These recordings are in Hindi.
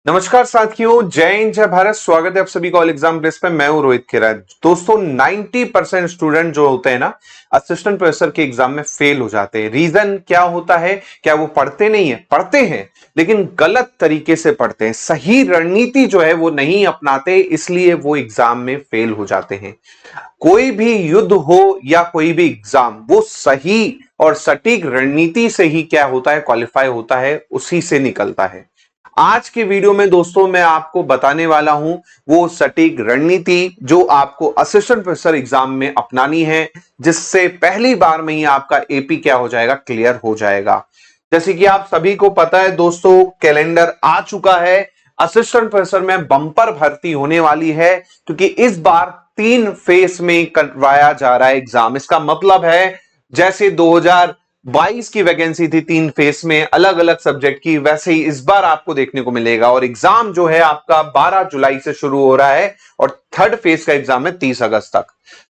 नमस्कार साथियों, जय हिंद जय भारत। स्वागत है आप सभी को ऑल एग्जाम प्लेस पे। मैं हूं रोहित खेरा। दोस्तों 90% स्टूडेंट जो होते हैं ना, असिस्टेंट प्रोफेसर के एग्जाम में फेल हो जाते हैं। रीजन क्या होता है? क्या वो पढ़ते नहीं है? पढ़ते हैं लेकिन गलत तरीके से पढ़ते हैं, सही रणनीति जो है वो नहीं अपनाते, इसलिए वो एग्जाम में फेल हो जाते हैं। कोई भी युद्ध हो या कोई भी एग्जाम, वो सही और सटीक रणनीति से ही क्या होता है, क्वालिफाई होता है, उसी से निकलता है। आज के वीडियो में दोस्तों मैं आपको बताने वाला हूं वो सटीक रणनीति जो आपको असिस्टेंट प्रोफेसर एग्जाम में अपनानी है, जिससे पहली बार में ही आपका एपी क्या हो जाएगा, क्लियर हो जाएगा। जैसे कि आप सभी को पता है दोस्तों, कैलेंडर आ चुका है। असिस्टेंट प्रोफेसर में बंपर भर्ती होने वाली है, क्योंकि इस बार 3 फेस में करवाया जा रहा है एग्जाम। इसका मतलब है जैसे 2022 की वैकेंसी थी 3 फेस में अलग अलग सब्जेक्ट की, वैसे ही इस बार आपको देखने को मिलेगा। और एग्जाम जो है आपका 12 जुलाई से शुरू हो रहा है और थर्ड फेस का एग्जाम है 30 अगस्त तक।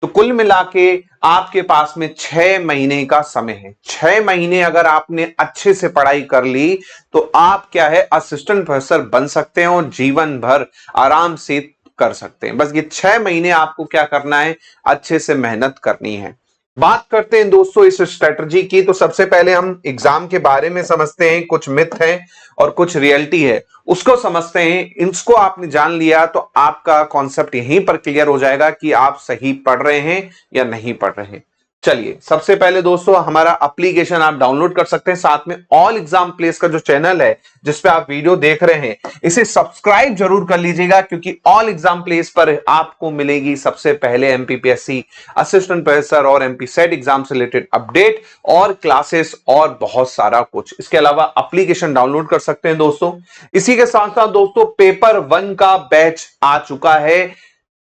तो कुल मिला के आपके पास में 6 महीने का समय है। 6 महीने अगर आपने अच्छे से पढ़ाई कर ली तो आप क्या है, असिस्टेंट प्रोफेसर बन सकते हैं और जीवन भर आराम से कर सकते हैं। बस ये 6 महीने आपको क्या करना है, अच्छे से मेहनत करनी है। बात करते हैं दोस्तों इस स्ट्रेटजी की। तो सबसे पहले हम एग्जाम के बारे में समझते हैं, कुछ मिथ है और कुछ रियलिटी है, उसको समझते हैं। इसको आपने जान लिया तो आपका कॉन्सेप्ट यहीं पर क्लियर हो जाएगा कि आप सही पढ़ रहे हैं या नहीं पढ़ रहे हैं। चलिए, सबसे पहले दोस्तों हमारा एप्लीकेशन आप डाउनलोड कर सकते हैं। साथ में ऑल एग्जाम प्लेस का जो चैनल है जिसपे आप वीडियो देख रहे हैं, इसे सब्सक्राइब जरूर कर लीजिएगा, क्योंकि ऑल एग्जाम प्लेस पर आपको मिलेगी सबसे पहले एमपीपीएससी, असिस्टेंट प्रोफेसर और एमपी सेट एग्जाम से रिलेटेड अपडेट और क्लासेस और बहुत सारा कुछ। इसके अलावा एप्लीकेशन डाउनलोड कर सकते हैं दोस्तों। इसी के साथ साथ दोस्तों पेपर 1 का बैच आ चुका है।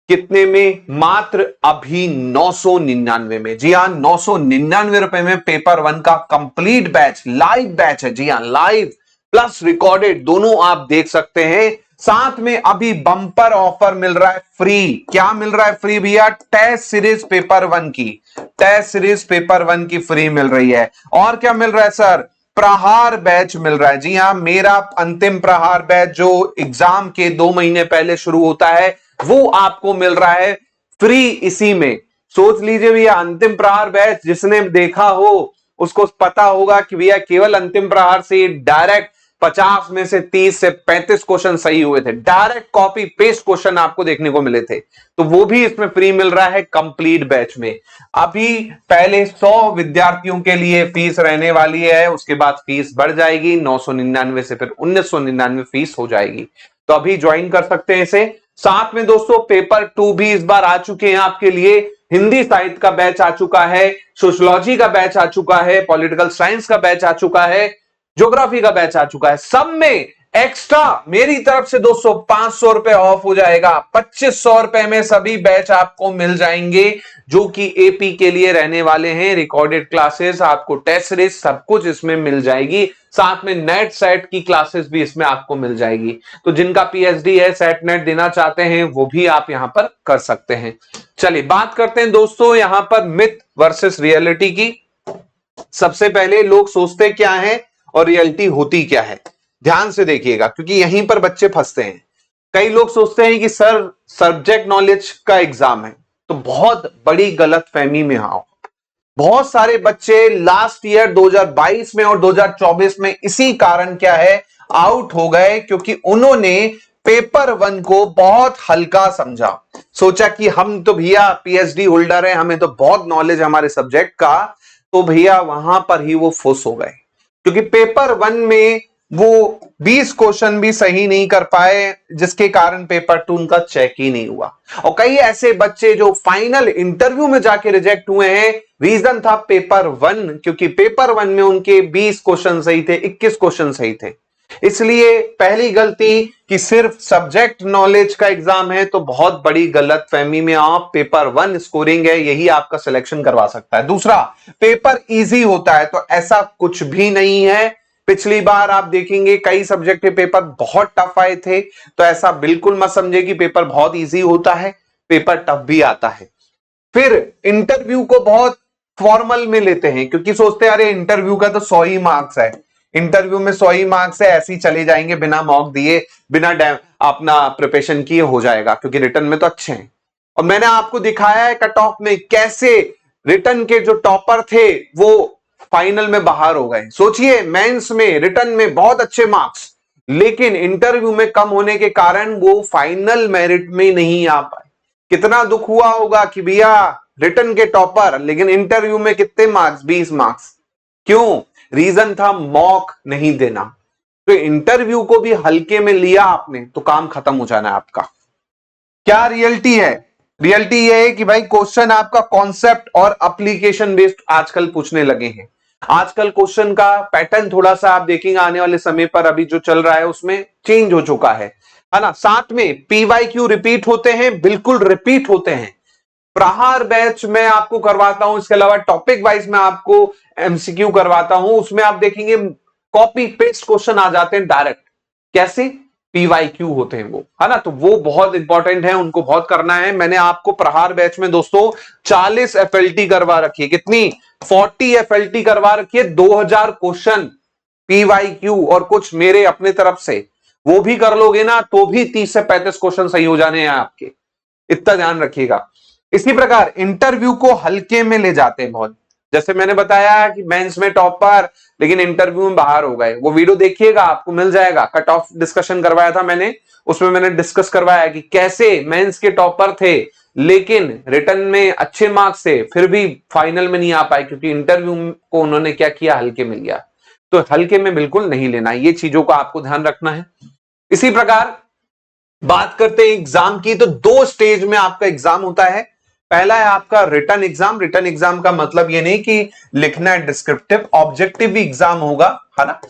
कितने में? मात्र अभी 999 में। जी हां, 999 रुपए में पेपर 1 का कंप्लीट बैच, लाइव बैच है। जी हां, लाइव प्लस रिकॉर्डेड दोनों आप देख सकते हैं। साथ में अभी बंपर ऑफर मिल रहा है फ्री। क्या मिल रहा है फ्री भैया? टेस्ट सीरीज पेपर 1 की, टेस्ट सीरीज पेपर 1 की फ्री मिल रही है। और क्या मिल रहा है सर? प्रहार बैच मिल रहा है। जी हां, मेरा अंतिम प्रहार बैच जो एग्जाम के 2 महीने पहले शुरू होता है, वो आपको मिल रहा है फ्री इसी में। सोच लीजिए भैया, अंतिम प्रहार बैच जिसने देखा हो उसको पता होगा कि भैया केवल अंतिम प्रहार से डायरेक्ट 50 में से 30 से 35 क्वेश्चन सही हुए थे। डायरेक्ट कॉपी पेस्ट क्वेश्चन आपको देखने को मिले थे। तो वो भी इसमें फ्री मिल रहा है कंप्लीट बैच में। अभी पहले 100 विद्यार्थियों के लिए फीस रहने वाली है, उसके बाद फीस बढ़ जाएगी 999 से फिर 1999 फीस हो जाएगी। तो अभी ज्वाइन कर सकते हैं इसे। साथ में दोस्तों पेपर 2 भी इस बार आ चुके हैं आपके लिए। हिंदी साहित्य का बैच आ चुका है, सोशियोलॉजी का बैच आ चुका है, पॉलिटिकल साइंस का बैच आ चुका है, ज्योग्राफी का बैच आ चुका है। सब में एक्स्ट्रा मेरी तरफ से दोस्तों 500 रुपए ऑफ हो जाएगा। 2500 रुपए में सभी बैच आपको मिल जाएंगे, जो कि एपी के लिए रहने वाले हैं। रिकॉर्डेड क्लासेस, आपको टेस्ट सीरीज, सब कुछ इसमें मिल जाएगी। साथ में नेट सेट की क्लासेस भी इसमें आपको मिल जाएगी। तो जिनका पीएचडी है, सेट नेट देना चाहते हैं, वो भी आप यहां पर कर सकते हैं। चलिए बात करते हैं दोस्तों यहां पर मिथ वर्सेस रियलिटी की। सबसे पहले लोग सोचते क्या है और रियलिटी होती क्या है, ध्यान से देखिएगा, क्योंकि यहीं पर बच्चे फंसते हैं। कई लोग सोचते हैं कि सर सब्जेक्ट नॉलेज का एग्जाम है, तो बहुत बड़ी गलतफहमी में आओ। बहुत सारे बच्चे लास्ट ईयर 2022 में और 2024 में इसी कारण क्या है, आउट हो गए, क्योंकि उन्होंने पेपर 1 को बहुत हल्का समझा। सोचा कि हम तो भैया पीएचडी होल्डर हैं, हमें तो बहुत नॉलेज है हमारे सब्जेक्ट का। तो भैया वहां पर ही वो फुस हो गए, क्योंकि पेपर 1 में वो 20 क्वेश्चन भी सही नहीं कर पाए, जिसके कारण पेपर 2 उनका चेक ही नहीं हुआ। और कई ऐसे बच्चे जो फाइनल इंटरव्यू में जाके रिजेक्ट हुए हैं, रीजन था पेपर 1, क्योंकि पेपर 1 में उनके 20 क्वेश्चन सही थे, 21 क्वेश्चन सही थे। इसलिए पहली गलती कि सिर्फ सब्जेक्ट नॉलेज का एग्जाम है, तो बहुत बड़ी गलतफहमी में आप पेपर 1 स्कोरिंग है, यही आपका सिलेक्शन करवा सकता है। दूसरा, पेपर इजी होता है, तो ऐसा कुछ भी नहीं है। पिछली बार आप देखेंगे कई सब्जेक्ट के पेपर बहुत टफ आए थे, तो ऐसा बिल्कुल मत समझे कि पेपर बहुत इजी होता है, पेपर टफ भी आता है। फिर इंटरव्यू को बहुत फॉर्मल में लेते हैं, क्योंकि सोचते हैं अरे इंटरव्यू का तो 100 ही मार्क्स है। इंटरव्यू में 100 ही मार्क्स है, ऐसे ही चले जाएंगे बिना मॉक दिए, बिना अपना प्रिपरेशन किए हो जाएगा, क्योंकि रिटर्न में तो अच्छे हैं। और मैंने आपको दिखाया है कट ऑफ में कैसे रिटर्न के जो टॉपर थे वो फाइनल में बाहर हो गए। सोचिए, मेंस में रिटर्न में बहुत अच्छे मार्क्स, लेकिन इंटरव्यू में कम होने के कारण वो फाइनल मेरिट में नहीं आ पाए। कितना दुख हुआ होगा कि भैया रिटर्न के टॉपर, लेकिन इंटरव्यू में कितने मार्क्स, 20 मार्क्स। क्यों? रीजन था मॉक नहीं देना। तो इंटरव्यू को भी हल्के में लिया आपने तो काम खत्म हो जाना है आपका। क्या रियलिटी है? रियलिटी ये है कि भाई क्वेश्चन आपका कॉन्सेप्ट और एप्लीकेशन बेस्ड आजकल पूछने लगे हैं। आजकल क्वेश्चन का पैटर्न थोड़ा सा आप देखेंगे आने वाले समय पर, अभी जो चल रहा है उसमें चेंज हो चुका है ना। साथ में पीवाईक्यू रिपीट होते हैं, बिल्कुल रिपीट होते हैं। प्रहार बैच में आपको करवाता हूं, इसके अलावा टॉपिक वाइज में आपको एमसीक्यू करवाता हूं, उसमें आप देखेंगे कॉपी पेस्ट क्वेश्चन आ जाते हैं डायरेक्ट। कैसे? पीवाईक्यू होते हैं वो, है ना। तो वो बहुत इंपॉर्टेंट है, उनको बहुत करना है। मैंने आपको प्रहार बैच में दोस्तों 40 एफएलटी करवा रखी है। कितनी? 40 एफएलटी करवा रखी है। 2000 क्वेश्चन पीवाईक्यू और कुछ मेरे अपने तरफ से, वो भी कर लोगे ना तो भी 30 से 35 क्वेश्चन सही हो जाने हैं आपके। इतना ध्यान रखिएगा। इसी प्रकार इंटरव्यू को हल्के में ले जाते हैं बहुत। जैसे मैंने बताया कि मेंस में टॉपर, लेकिन इंटरव्यू में बाहर हो गए। वो वीडियो देखिएगा, आपको मिल जाएगा। कट ऑफ डिस्कशन करवाया था मैंने, उसमें मैंने डिस्कस करवाया कि कैसे मेंस के टॉपर थे लेकिन रिटर्न में अच्छे मार्क्स थे, फिर भी फाइनल में नहीं आ पाए, क्योंकि इंटरव्यू को उन्होंने क्या किया, हल्के में लिया। तो हल्के में बिल्कुल नहीं लेना, ये चीजों का आपको ध्यान रखना है। इसी प्रकार बात करते हैं एग्जाम की, तो 2 स्टेज में आपका एग्जाम होता है। पहला है आपका रिटन एग्जाम। रिटन एग्जाम का मतलब ये नहीं कि लिखना है डिस्क्रिप्टिव, ऑब्जेक्टिव भी एग्जाम होगा, है ना।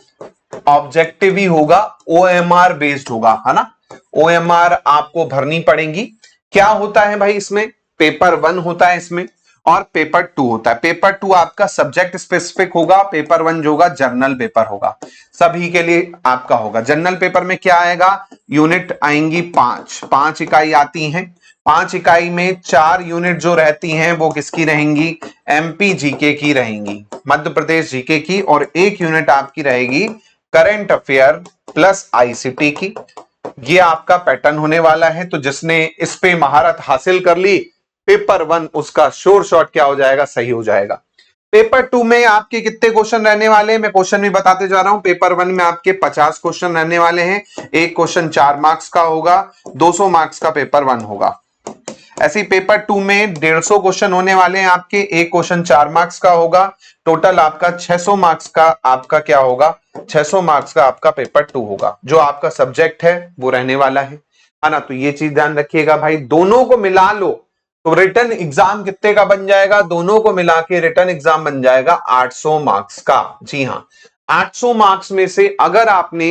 ऑब्जेक्टिव ही होगा, ओएमआर बेस्ड होगा, है ना। ओएमआर आपको भरनी पड़ेगी। क्या होता है भाई इसमें? पेपर 1 होता है इसमें और पेपर 2 होता है। पेपर 2 आपका सब्जेक्ट स्पेसिफिक होगा, पेपर 1 जो होगा जर्नल पेपर होगा, सभी के लिए आपका होगा। जनरल पेपर में क्या आएगा? यूनिट आएंगी 5 इकाई आती हैं। 5 इकाई में 4 यूनिट जो रहती हैं वो किसकी रहेंगी? एमपी जीके की रहेंगी, मध्य प्रदेश जीके की, और 1 यूनिट आपकी रहेगी करंट अफेयर प्लस आईसीटी की। ये आपका पैटर्न होने वाला है। तो जिसने इस पे महारत हासिल कर ली, पेपर 1 उसका श्योर शॉट क्या हो जाएगा? सही हो जाएगा। पेपर 2 में आपके कितने क्वेश्चन रहने वाले हैं, मैं क्वेश्चन भी बताते जा रहा हूं। पेपर 1 में आपके 50 क्वेश्चन रहने वाले हैं। एक क्वेश्चन 4 मार्क्स का होगा, 200 मार्क्स का पेपर 1 होगा। ऐसे ही पेपर 2 में 150 क्वेश्चन होने वाले हैं आपके, एक क्वेश्चन 4 मार्क्स का होगा। टोटल आपका 600 मार्क्स का आपका क्या होगा? 600 मार्क्स का आपका पेपर 2 होगा। जो आपका सब्जेक्ट है वो रहने वाला है ना। तो ये चीज ध्यान रखिएगा भाई, दोनों को मिला लो तो रिटर्न एग्जाम कितने का बन जाएगा? दोनों को मिला के रिटर्न एग्जाम बन जाएगा 800 मार्क्स का। जी हाँ, 800 मार्क्स में से अगर आपने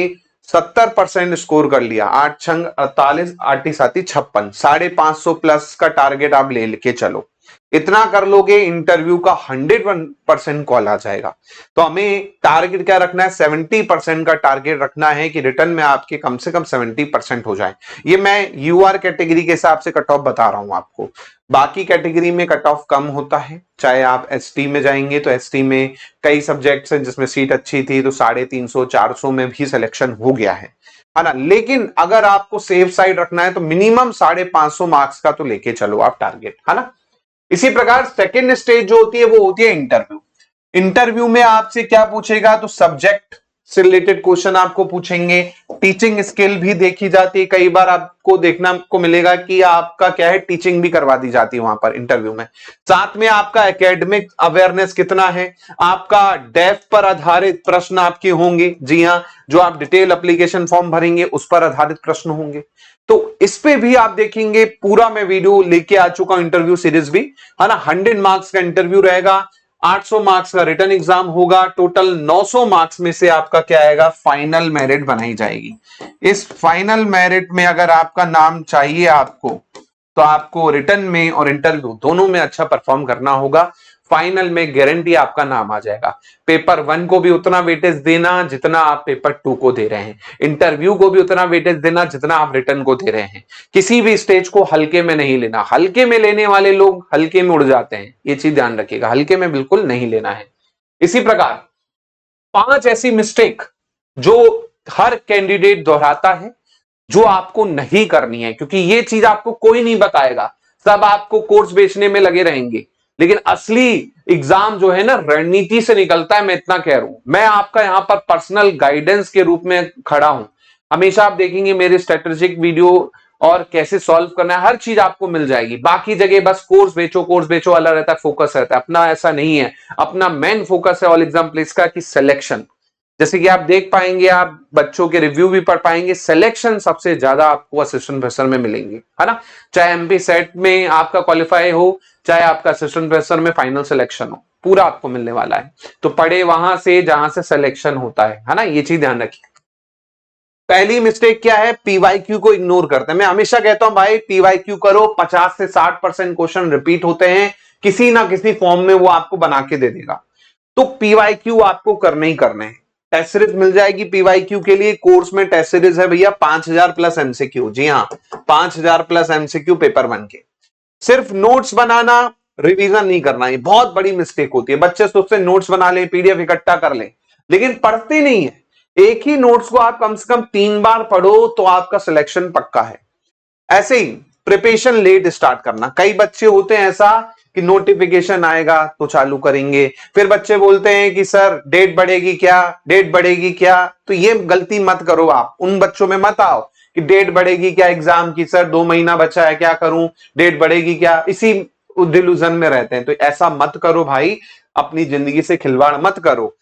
70% स्कोर कर लिया, 8 छंग 48, 8 साथी 56, 550 प्लस का टारगेट आप ले लेके चलो। इतना कर लोगे, इंटरव्यू का 101% कॉल आ जाएगा। तो हमें टारगेट क्या रखना है? 70% का टारगेट रखना है कि रिटर्न में आपके कम से कम 70% हो जाए। ये मैं यूआर कैटेगरी के हिसाब से कट ऑफ बता रहा हूं आपको। बाकी कैटेगरी में कट ऑफ कम होता है। चाहे आप एसटी में जाएंगे तो एसटी में कई सब्जेक्ट्स हैं जिसमें सीट अच्छी थी तो 350 400 में भी सिलेक्शन हो गया है ना। लेकिन अगर आपको सेफ साइड रखना है तो मिनिमम 550 मार्क्स का तो लेके चलो आप टारगेट, है ना। इसी प्रकार सेकेंड स्टेज जो होती है वो होती है इंटरव्यू। इंटरव्यू में आपसे क्या पूछेगा? तो सब्जेक्ट से रिलेटेड क्वेश्चन आपको पूछेंगे। टीचिंग स्किल भी देखी जाती है, कई बार आपको देखना को मिलेगा कि आपका क्या है, टीचिंग भी करवा दी जाती है वहां पर इंटरव्यू में। साथ में आपका एकेडमिक अवेयरनेस कितना है, आपका डेफ पर आधारित प्रश्न आपके होंगे। जी हाँ, जो आप डिटेल एप्लीकेशन फॉर्म भरेंगे उस पर आधारित प्रश्न होंगे। तो इस पे भी आप देखेंगे, पूरा मैं वीडियो लेके आ चुका हूं, इंटरव्यू सीरीज भी, है ना। 100 मार्क्स का इंटरव्यू रहेगा, 800 मार्क्स का रिटर्न एग्जाम होगा। टोटल 900 मार्क्स में से आपका क्या आएगा? फाइनल मेरिट बनाई जाएगी। इस फाइनल मेरिट में अगर आपका नाम चाहिए आपको, तो आपको रिटर्न में और इंटरव्यू दोनों में अच्छा परफॉर्म करना होगा। फाइनल में गारंटी आपका नाम आ जाएगा। पेपर 1 को भी उतना वेटेज देना जितना आप पेपर 2 को दे रहे हैं, इंटरव्यू को भी उतना वेटेज देना जितना आप रिटर्न को दे रहे हैं। किसी भी स्टेज को हल्के में नहीं लेना। हल्के में लेने वाले लोग हल्के में उड़ जाते हैं, ये चीज ध्यान रखिएगा। हल्के में बिल्कुल नहीं लेना है। इसी प्रकार 5 ऐसी मिस्टेक जो हर कैंडिडेट दोहराता है, जो आपको नहीं करनी है, क्योंकि ये चीज आपको कोई नहीं बताएगा, सब आपको कोर्स बेचने में लगे रहेंगे, लेकिन असली एग्जाम जो है ना रणनीति से निकलता है। मैं इतना कह रहा हूं, मैं आपका यहां पर पर्सनल गाइडेंस के रूप में खड़ा हूं। हमेशा आप देखेंगे मेरे स्ट्रेटेजिक वीडियो और कैसे सॉल्व करना है, हर चीज आपको मिल जाएगी। बाकी जगह बस कोर्स बेचो वाला रहता है, फोकस रहता है। अपना ऐसा नहीं है, अपना मेन फोकस है ऑल एग्जाम प्लेस का कि सिलेक्शन। जैसे कि आप देख पाएंगे, आप बच्चों के रिव्यू भी पढ़ पाएंगे, सिलेक्शन सबसे ज्यादा आपको असिस्टेंट प्रोफेसर में मिलेंगे, है ना। चाहे एमपी सेट में आपका क्वालिफाई हो, चाहे आपका असिस्टेंट प्रोफेसर में फाइनल सिलेक्शन हो, पूरा आपको मिलने वाला है। तो पढ़े वहां से जहां से सिलेक्शन होता है ना, ये चीज ध्यान रखिए। पहली मिस्टेक क्या है, पीवाईक्यू को इग्नोर करते हैं। मैं हमेशा कहता हूं भाई पीवाईक्यू करो, 50 से 60% क्वेश्चन रिपीट होते हैं, किसी ना किसी फॉर्म में वो आपको बना के दे देगा। तो पीवाईक्यू आपको करने ही करने हैं। टेस्ट सीरीज मिल जाएगी पीवाईक्यू के लिए, कोर्स में टेस्ट सीरीज है भैया 5000 प्लस एमसीक्यू। जी हाँ, 5000 प्लस एमसीक्यू पेपर 1 के। सिर्फ नोट्स बनाना, रिवीजन नहीं करना, ये बहुत बड़ी मिस्टेक होती है। बच्चे सोचते हैं नोट्स बना लें, पीडीएफ इकट्ठा कर लें, लेकिन पढ़ते नहीं है। एक ही नोट्स को आप कम से कम 3 बार पढ़ो तो आपका सिलेक्शन पक्का है। ऐसे ही प्रिपरेशन लेट स्टार्ट करना। कई बच्चे होते हैं ऐसा कि नोटिफिकेशन आएगा तो चालू करेंगे, फिर बच्चे बोलते हैं कि सर डेट बढ़ेगी क्या, डेट बढ़ेगी क्या। तो ये गलती मत करो, आप उन बच्चों में मत आओ कि डेट बढ़ेगी क्या एग्जाम की, सर 2 महीना बचा है क्या करूं, डेट बढ़ेगी क्या, इसी डिल्यूजन में रहते हैं। तो ऐसा मत करो भाई, अपनी जिंदगी से खिलवाड़ मत करो।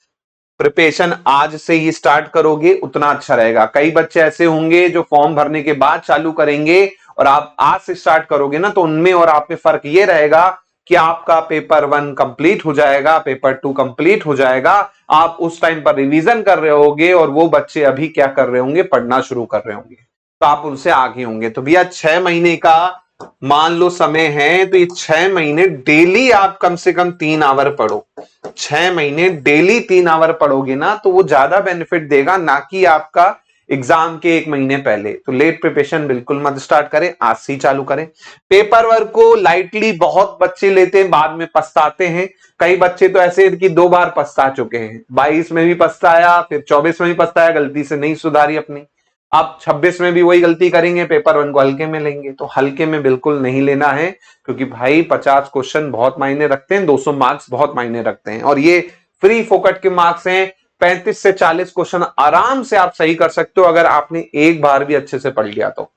प्रिपरेशन आज से ही स्टार्ट करोगे उतना अच्छा रहेगा। कई बच्चे ऐसे होंगे जो फॉर्म भरने के बाद चालू करेंगे, और आप आज से स्टार्ट करोगे ना, तो उनमें और आप में फर्क ये रहेगा कि आपका पेपर 1 कंप्लीट हो जाएगा, पेपर 2 कंप्लीट हो जाएगा, आप उस टाइम पर रिवीजन कर रहे होगे, और वो बच्चे अभी क्या कर रहे होंगे, पढ़ना शुरू कर रहे होंगे, तो आप उनसे आगे होंगे। तो भैया 6 महीने का मान लो समय है, तो ये 6 महीने डेली आप कम से कम 3 आवर पढ़ो। 6 महीने डेली 3 आवर पढ़ोगे ना, तो वो ज्यादा बेनिफिट देगा, ना कि आपका एग्जाम के 1 महीने पहले। तो लेट प्रिपरेशन बिल्कुल मत स्टार्ट करें, आज से चालू करें। पेपर वर्क को लाइटली बहुत बच्चे लेते हैं, बाद में पछताते हैं। कई बच्चे तो ऐसे कि 2 बार पछता चुके हैं, 22 में भी पछताया, फिर 24 में भी पछताया, गलती से नहीं सुधारी अपनी। आप 26 में भी वही गलती करेंगे, पेपर 1 को हल्के में लेंगे। तो हल्के में बिल्कुल नहीं लेना है, क्योंकि भाई 50 क्वेश्चन बहुत मायने रखते हैं, 200 मार्क्स बहुत मायने रखते हैं, और ये फ्री फोकट के मार्क्स हैं। 35 से 40 क्वेश्चन आराम से आप सही कर सकते हो, अगर आपने एक बार भी अच्छे से पढ़ लिया तो।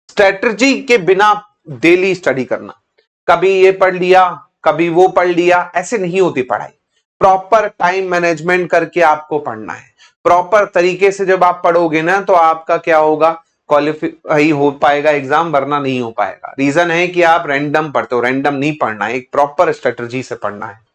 स्ट्रेटजी के बिना डेली स्टडी करना, कभी ये पढ़ लिया कभी वो पढ़ लिया, ऐसे नहीं होती पढ़ाई। प्रॉपर टाइम मैनेजमेंट करके आपको पढ़ना है। प्रॉपर तरीके से जब आप पढ़ोगे ना, तो आपका क्या होगा, क्वालिफाई हो पाएगा एग्जाम, वरना नहीं हो पाएगा। रीजन है कि आप रैंडम पढ़ते हो, रैंडम नहीं पढ़ना है, एक प्रॉपर स्ट्रेटजी से पढ़ना है।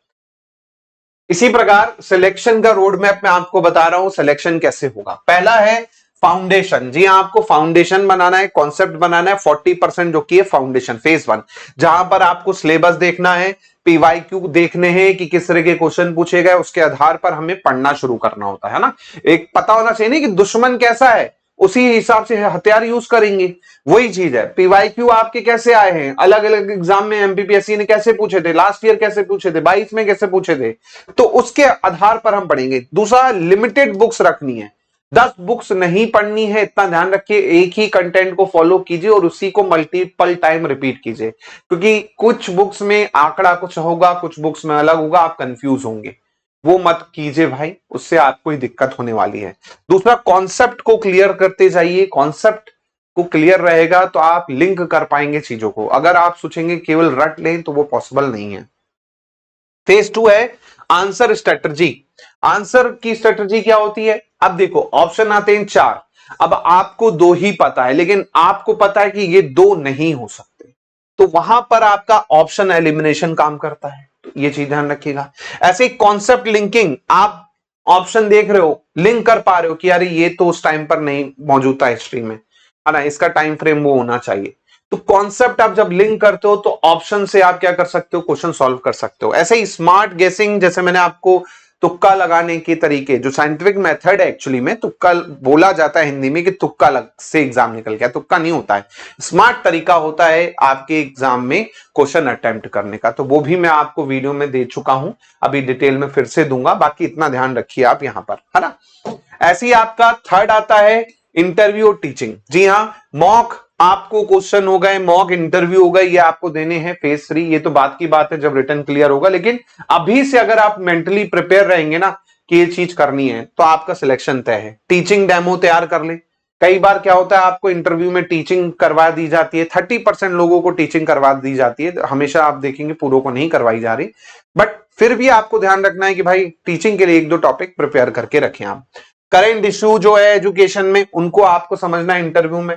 इसी प्रकार सिलेक्शन का रोड मैप मैं आपको बता रहा हूं, सिलेक्शन कैसे होगा। पहला है फाउंडेशन। जी हाँ, आपको फाउंडेशन बनाना है, कॉन्सेप्ट बनाना है। 40% जो की है फाउंडेशन, फेज 1, जहां पर आपको सिलेबस देखना है, पीवाईक्यू देखने हैं कि किस तरह के क्वेश्चन पूछे गए, उसके आधार पर हमें पढ़ना शुरू करना होता है ना। एक पता होना चाहिए नहीं कि दुश्मन कैसा है, उसी हिसाब से हथियार यूज करेंगे। वही चीज है, पीवाईक्यू आपके कैसे आए हैं, अलग अलग एग्जाम में एमपीपीएससी ने कैसे पूछे थे, लास्ट ईयर कैसे पूछे थे, 22 में कैसे पूछे थे, तो उसके आधार पर हम पढ़ेंगे। दूसरा, लिमिटेड बुक्स रखनी है, 10 बुक्स नहीं पढ़नी है, इतना ध्यान रखिए। एक ही कंटेंट को फॉलो कीजिए और उसी को मल्टीपल टाइम रिपीट कीजिए, क्योंकि कुछ बुक्स में आंकड़ा कुछ होगा, कुछ बुक्स में अलग होगा, आप कंफ्यूज होंगे। वो मत कीजिए भाई, उससे आपको ही दिक्कत होने वाली है। दूसरा, कॉन्सेप्ट को क्लियर करते जाइए। कॉन्सेप्ट को क्लियर रहेगा तो आप लिंक कर पाएंगे चीजों को। अगर आप सोचेंगे केवल रट लें तो वो पॉसिबल नहीं है। फेज 2 है आंसर स्ट्रेटजी। आंसर की स्ट्रेटजी क्या होती है, अब देखो ऑप्शन आते हैं 4, अब आपको 2 ही पता है, लेकिन आपको पता है कि ये 2 नहीं हो सकते, तो वहां पर आपका ऑप्शन एलिमिनेशन काम करता है। तो ये चीज ध्यान रखिएगा। ऐसे कॉन्सेप्ट लिंकिंग, आप ऑप्शन देख रहे हो, लिंक कर पा रहे हो कि यार ये तो उस टाइम पर नहीं मौजूद था हिस्ट्री में, है ना, इसका टाइम फ्रेम वो होना चाहिए। तो कॉन्सेप्ट आप जब लिंक करते हो तो ऑप्शन से आप क्या कर सकते हो, क्वेश्चन सॉल्व कर सकते हो। ऐसे ही स्मार्ट गेसिंग, जैसे मैंने आपको तुक्का लगाने के तरीके, जो साइंटिफिक मेथड है एक्चुअली में, तुक्का बोला जाता है हिंदी में कि तुक्का से एग्जाम निकल गया, तुक्का नहीं होता है, स्मार्ट तरीका होता है आपके एग्जाम में क्वेश्चन अटेम्प्ट करने का। तो वो भी मैं आपको वीडियो में दे चुका हूं, अभी डिटेल में फिर से दूंगा, बाकी इतना ध्यान रखिए आप यहां पर, है ना। ऐसे ही आपका थर्ड आता है इंटरव्यू और टीचिंग। जी हाँ, मॉक आपको क्वेश्चन हो गए, मॉक इंटरव्यू हो गए, ये आपको देने हैं फेज 3। ये तो बात की बात है जब रिटर्न क्लियर होगा, लेकिन अभी से अगर आप मेंटली प्रिपेयर रहेंगे ना कि ये चीज करनी है, तो आपका सिलेक्शन तय है। टीचिंग डेमो तैयार कर ले। कई बार क्या होता है, आपको इंटरव्यू में टीचिंग करवा दी जाती है, 30% लोगों को टीचिंग करवा दी जाती है, हमेशा आप देखेंगे पूरों को नहीं करवाई जा रही, बट फिर भी आपको ध्यान रखना है कि भाई टीचिंग के लिए 1-2 टॉपिक प्रिपेयर करके रखें आप। करंट इश्यू जो है एजुकेशन में, उनको आपको समझना है इंटरव्यू में,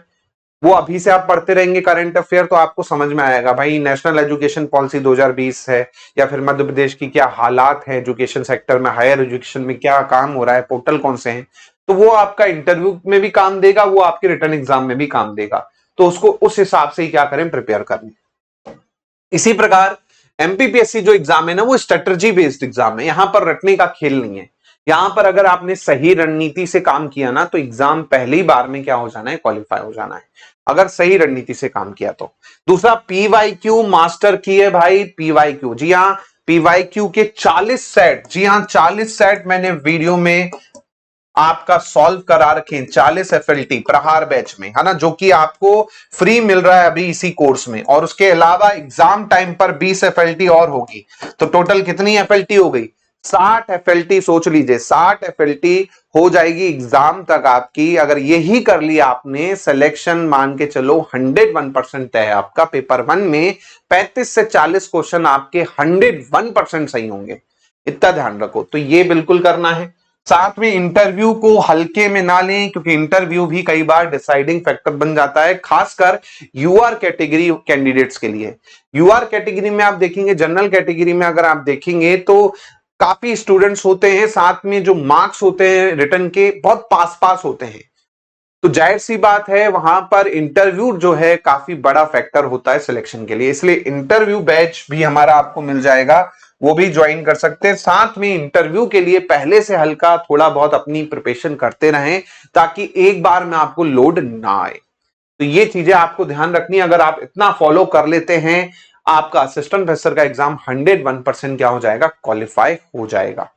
वो अभी से आप पढ़ते रहेंगे करंट अफेयर तो आपको समझ में आएगा भाई नेशनल एजुकेशन पॉलिसी 2020 है, या फिर मध्य प्रदेश की क्या हालात है एजुकेशन सेक्टर में, हायर एजुकेशन में क्या काम हो रहा है, पोर्टल कौन से हैं, तो वो आपका इंटरव्यू में भी काम देगा, वो आपके रिटर्न एग्जाम में भी काम देगा। तो उसको उस हिसाब से ही क्या करें, प्रिपेयर करें। इसी प्रकार एमपीपीएससी जो एग्जाम है ना, वो स्ट्रेटजी बेस्ड एग्जाम है, यहां पर रटने का खेल नहीं है। यहां पर अगर आपने सही रणनीति से काम किया ना, तो एग्जाम पहली बार में क्या हो जाना है, क्वालिफाई हो जाना है, अगर सही रणनीति से काम किया तो। दूसरा पीवाईक्यू मास्टर की है भाई, पीवाईक्यू। जी हाँ, पीवाईक्यू के 40 सेट, जी हाँ 40 सेट मैंने वीडियो में आपका सॉल्व करा रखे, 40 एफएलटी प्रहार बैच में, है ना, जो कि आपको फ्री मिल रहा है अभी इसी कोर्स में, और उसके अलावा एग्जाम टाइम पर 20 एफएलटी और होगी। तो टोटल कितनी एफएलटी हो गई, 60 एफएलटी। सोच लीजिए 60 एफएलटी हो जाएगी एग्जाम तक आपकी। अगर यही कर लिया आपने, सिलेक्शन मान के चलो 101% तय है आपका। पेपर 1 में 35 से 40 क्वेश्चन आपके 101% सही होंगे, इतना ध्यान रखो। तो ये बिल्कुल करना है। साथ में इंटरव्यू को हल्के में ना लें, क्योंकि इंटरव्यू भी कई बार डिसाइडिंग फैक्टर बन जाता है, खासकर यूआर कैटेगरी कैंडिडेट्स के लिए। यूआर कैटेगरी में आप देखेंगे, जनरल कैटेगरी में अगर आप देखेंगे तो काफी स्टूडेंट्स होते हैं, साथ में जो मार्क्स होते हैं रिटर्न के बहुत पास पास होते हैं, तो जाहिर सी बात है वहां पर इंटरव्यू जो है काफी बड़ा फैक्टर होता है सिलेक्शन के लिए। इसलिए इंटरव्यू बैच भी हमारा आपको मिल जाएगा, वो भी ज्वाइन कर सकते हैं। साथ में इंटरव्यू के लिए पहले से हल्का थोड़ा बहुत अपनी प्रिपरेशन करते रहें, ताकि एक बार में आपको लोड ना आए। तो ये चीजें आपको ध्यान रखनी, अगर आप इतना फॉलो कर लेते हैं, आपका असिस्टेंट प्रोफेसर का एग्जाम 101% क्या हो जाएगा, क्वालिफाई हो जाएगा।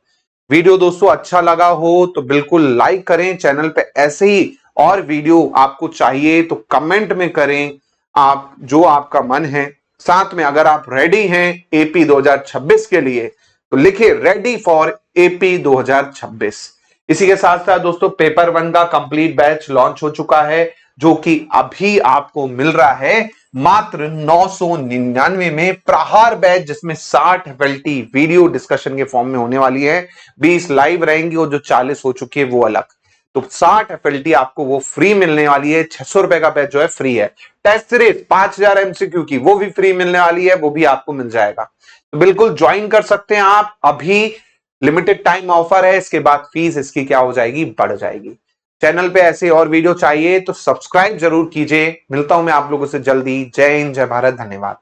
वीडियो दोस्तों अच्छा लगा हो तो बिल्कुल लाइक करें। चैनल पे ऐसे ही और वीडियो आपको चाहिए तो कमेंट में करें, आप जो आपका मन है। साथ में अगर आप रेडी हैं एपी 2026 के लिए, तो लिखिए रेडी फॉर एपी 2026। इसी के साथ साथ दोस्तों पेपर 1 का कंप्लीट बैच लॉन्च हो चुका है, जो कि अभी आपको मिल रहा है मात्र 999 में। प्रहार बैच जिसमें 60 एफएलटी वीडियो डिस्कशन के फॉर्म में होने वाली है, 20 लाइव रहेंगी और जो 40 हो चुकी है वो अलग। तो 60 एफएलटी आपको वो फ्री मिलने वाली है। 600 रुपए का बैच जो है फ्री है। टेस्ट सीरीज 5000 एमसीक्यू की वो भी फ्री मिलने वाली है, वो भी आपको मिल जाएगा। तो बिल्कुल ज्वाइन कर सकते हैं आप, अभी लिमिटेड टाइम ऑफर है, इसके बाद फीस इसकी क्या हो जाएगी, बढ़ जाएगी। चैनल पे ऐसे और वीडियो चाहिए तो सब्सक्राइब जरूर कीजिए। मिलता हूं मैं आप लोगों से जल्दी। जय हिंद, जय भारत, धन्यवाद।